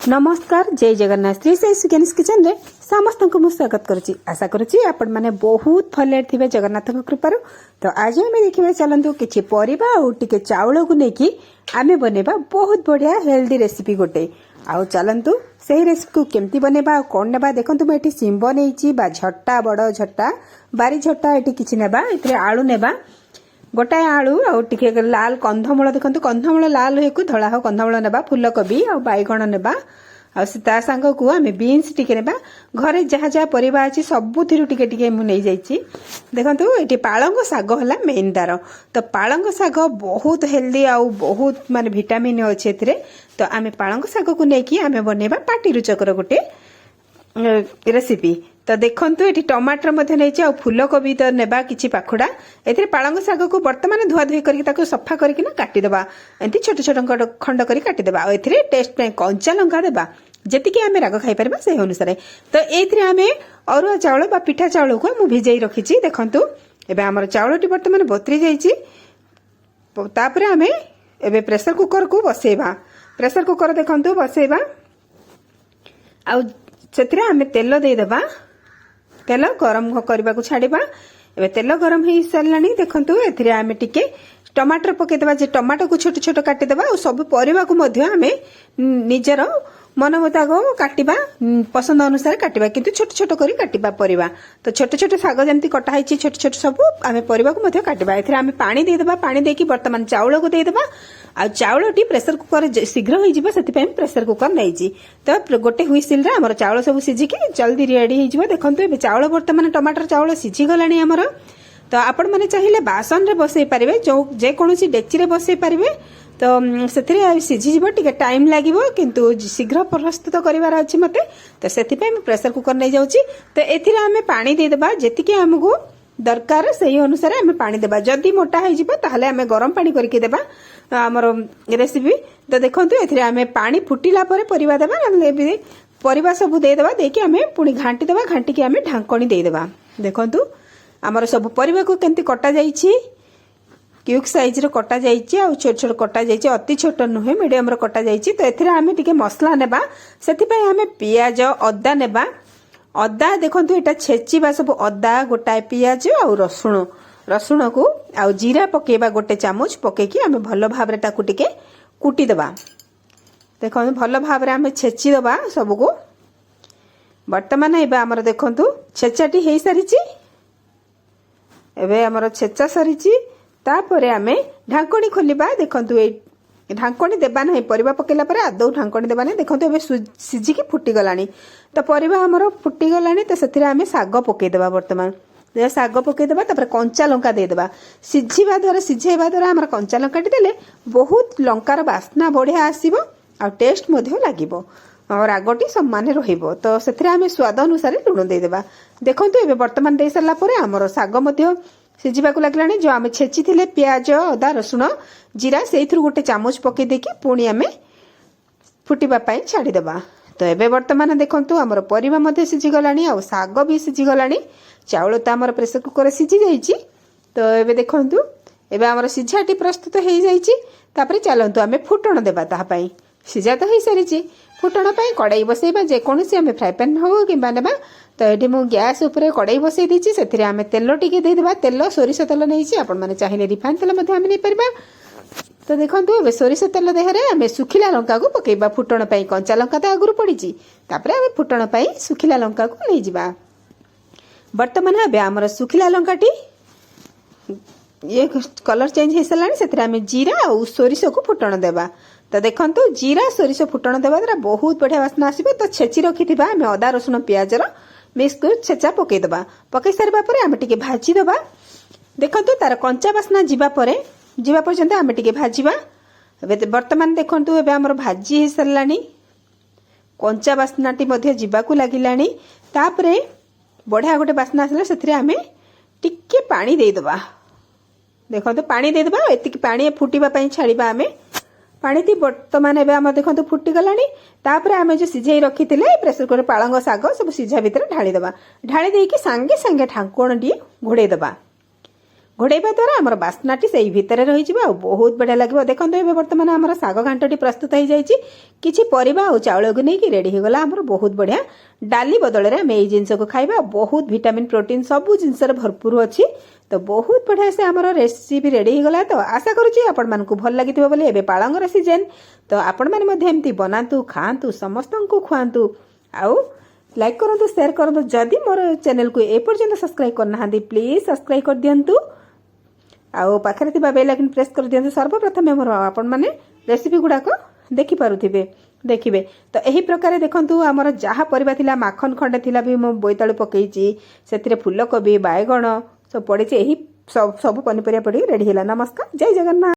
नमस्कार जय जगन्नाथ श्री साई सुज्ञानीस किचन रे समस्त को स्वागत करुच्ची आशा करुच्ची आपण माने बहुत भले थे जगन्नाथ कृपार। तो आज आम देखा चलतु कि परिबा और टिके चाउल को लेकिन आम बनेबा बहुत बढ़िया हेल्दी रेसिपी गोटे आउ चलतु से रेसिपी को केमती बनेबा कौन नेबा देखंतु मैं एठी सिंब नेइची बा झट्टा बड़ झट्टा बारी झट्टा एठी किछि नेबा एथरे आलू नेबा गोटाए आलू आउ टिके लाल कंधमूल देखंतु कंधमूल लाल होई को धळा हो कंधमूल नेबा फूलकोबी आउ बैगण नेबा आ ता सांग को आम बीन्स टिके नेबा घरे जहाँ जहाँ परिबा अछि सबुथिरु टिके टिके मु नै जाइछि। देखंतु एठी पालंग साग हला मेन दार तो पालंग साग बहुत हेल्दी आउ बहुत माने विटामिन अछि एथिरे। तो आम पालंग साग को नेकी आम बनेबा पाटी रुचकर गोटे रेसिपी। तो देखंतु एठी टमाटर मध्ये नेछि आ फूलकोबी तो नेबा किछि पाखुडा एथिरे पालंग साग को वर्तमान धुआ धुई करके ताको सफा करके ना काटी देबा एंती छोट छोट खंड करी काटी देबा आ एथिरे टेस्ट पे कंचा लंका देबा जेतिके आमे राग खाई परबा से अनुसार। तो एथिरे आमे अरुआ चाउल बा पिठा चाउल को मु भिजेई रखिछि। देखंतु एबे हमर चाउलटी वर्तमान बतरी जाइछि तापरे आमे एबे प्रेशर कुकर को बसेबा। प्रेशर कुकर देखंतु बसेबा आ सेथिरे आमे तेल दे देबा तेल गरम करबा को छाड़ीबा। एबे तेल गरम हो सारानी देखंतु एथिरे आमे टिके टमाटर पकेदेबा जे टमाटर को छोट छोट काटी देबा और सब परिबा को मध्य आमे निजर मन मुताबिक काटिबा पसंद अनुसार काटिबा किंतु छोट छोट करी काटिबा परिबा। तो छोट छोट साग जेमती कटा हैछि छोट छोट सब आमे परिबा को मध्य काटिबा। एथिरे आमे पानी दे देबा पानी देकी वर्तमान चाउल को दे देबा आ चाउलटी प्रेशर कुकर शीघ्र हो जिबा सेति पय प्रेशर कुकर नैछि। तो गोटे हुइसिल रे हमर चाउल सब सिझी के जल्दी रेडी हो जिबा। देखंतु एबे चाउल वर्तमान टमाटर चाउल सिझी गलानी हमर। तो आपण माने चाहिए बासन रे बसई पारिबे जो जे कोनोसी डेक्ची रे बसई पारिबे तो सेथिरे सिझी जिवो टिके टाइम लागिवो किंतु शीघ्र प्रस्तुत करिवार अछि मते। तो सेति पय मैं प्रेशर कुकर नै जाउची। तो एथिरे आमे पानी दे देबा जेतिके हमगु दरकार सही अनुसार आमे पानी देबा जदी मोटा हो जिवो ताहले आमे गरम पानी करके देबा हमर रेसिपी। तो देखंतु एथिरे आमे पानी फुटिला परे परिबा देबा नले परिबा सब दे देबा देकी आमे पुनी घांटी देबा घांटी के आमे ढांकणी दे देबा। देखंतु हमर सब परिबा को केंती कटा जाइछि क्यूब साइज रो कटा जाइछि आ छोट छोट कटा जाइछि अति छोट नुहे मीडियम रो कटा जाइछि। तो एथिरे आमे टिके मसला नेबा सेति पय आमे पियाज अदा नेबा अदा देखंतु एटा छेचिबा सब अदा गोटाए पियाज आ रसुण रसुण को आ जीरा पकेबा गोटे चामच पकेकी आमे भलो भाबरे ताकू टिके कुटी देबा। देखंतु भलो भाबरे आमे छेची देबा सब को। वर्तमान एबे हमर देखंतु छेचाटी हेई सारिछि एबे हमर छेचा सारिछि तापरे आमे ढांकणी खोलिबा। देखंतु ए ढांकणी देबा नाही परिबा पकेला परे आदौ ढांकणी देबा नाही। देखंतु एबे सिझी की फुटी गलानी तो परिबा हमर फुटी गलानी। तो सेथिरे आमे साग पके देबा वर्तमान साग पके देबा तापर कंचा लंका दे देबा सिझीबा द्वारा सिझेबा द्वारा हमर कंचा लंकाटी देले बहुत लंकार बास्ना बढ़िया आसीबो आ टेस्ट मध्ये लागिबो और रागटी सम्मान रहिबो। तो सेथिरे आमे स्वाद अनुसार लुण दे देबा। देखंतु एबे वर्तमान दे सरला परे हमर साग मध्ये सिझिबा को लागलानी जो आमे छेची थिले प्याज अदा रसुण जीरा सेइथुर गोटे चामच पके देकी पुणी आमे फुटिबा पई छाडी देबा। तो एबे वर्तमान देखंतु हमर परिबा मध्ये सिझी गलानी आ साग भी सिझी गलानी चाउल तो हमर प्रेशर कुकर सिझी जाइछि। तो एबे देखंतु एबे हमर सिझाटी प्रस्तुत हेई जाइछि। तापरे चलंतु आमे फुटण देबा ताहा पई सिझा तो हेई सारिछि फुटण पई कड़ाई बसेबा जे कोनोसी आमे फ्राई पैन हो किबा नेबा। तो एठी मु गैस ऊपर कड़ाई बसई दीची सेथिरे आमे तेल टिके दे देबा तेल सोरिष तेल नैछि आपण माने चाहिए रिफाइन तेल मध्ये आमे नै परबा। तो देखंतु एबे सोरिष तेल देहरे आमे सुखिला लंका को पकेबा फुटण पई कंचा लंका तो आगुरु पड़ीची तापरे आमे फुटण पई सुखिला लंका को नै जिबा। वर्तमान एबे हमर सुखिला लंकाटी ये कलर चेंज हे सलानी सेथिरे आमे जीरा और सोरिष को फुटण देबा। तो देखंतु जीरा सोरिष फुटण देबा द्वारा बहुत बढ़िया वासना आसीबो। तो छेची रखिथिबा आमे अदा रसुण प्याज रो मिक्स कर छेचा पके देबा पके सारबा परे आमे टिके भाजी देबा। देखंतु तार कंचा वासना जिबा पर्यंत आमे टिके भाजीबा। एबे वर्तमान देखंतु एबे हमर भाजी हे सरलानी कंचा वासनाटी मध्ये जिबा को लागिलानी। तापरे बढ़िया गोटे वासना आसला सेथिरे आमे टिके पानी दे देबा। देखंतु पानी दे देबा एतिकी पानी फुटीबा पई छाड़ीबा आमे पानी ती वर्तमान एबे हम देखंतु फुटी गलानी। तापरे आमे जो सिझेई रखिथिले प्रेशर कुकर पालंग साग सब सिझा भितर ढाली देबा ढाली देकी संगे संगे ढांकण डी घोड़े देबा घोड़ाइबा द्वारा आमर बास्नाटी से भितर रही बहुत बढ़िया लगे। देखो ये बर्तमान आम शाग घाटी प्रस्तुत हो जाए किसी परिबा और चाउल को नहीं रेडी हो गला आमर बहुत बढ़िया डाली बदल में यही जिनस को खाइबा। बहुत विटामिन प्रोटीन सबू जिनस भरपूर अच्छी। तो बहुत बढ़िया से आमर रेसिपी रेडी हो गला। तो आशा करुच्ची आपण मानकु भल लागिथिबो बोली। एबे पाळंगर सीजन तो आपण माने मध्ये एमती बनातु खातु समस्त को खुआतु आउ लाइक करंतु शेयर करंतु। जदि मोर चैनल को ए पर्यंत सब्सक्राइब करना प्लीज सब्सक्राइब कर दियंतु आउ पाखरे थिबा बेल आइकन प्रेस कर दियंतु। सर्वप्रथम मोर आपण माने रेसिपी गुडाको देखि पारुथिबे देखिबे। तो एही प्रकार देखंतु हमर जहा परिबा थिला माखन खंडे थिला भी मो बोइताळु पकेइची सेतिरे फुलकोबी बायगण सब पड़े एही सब पनीपरिया पड़ी रेडी होला। नमस्कार जय जगन्नाथ।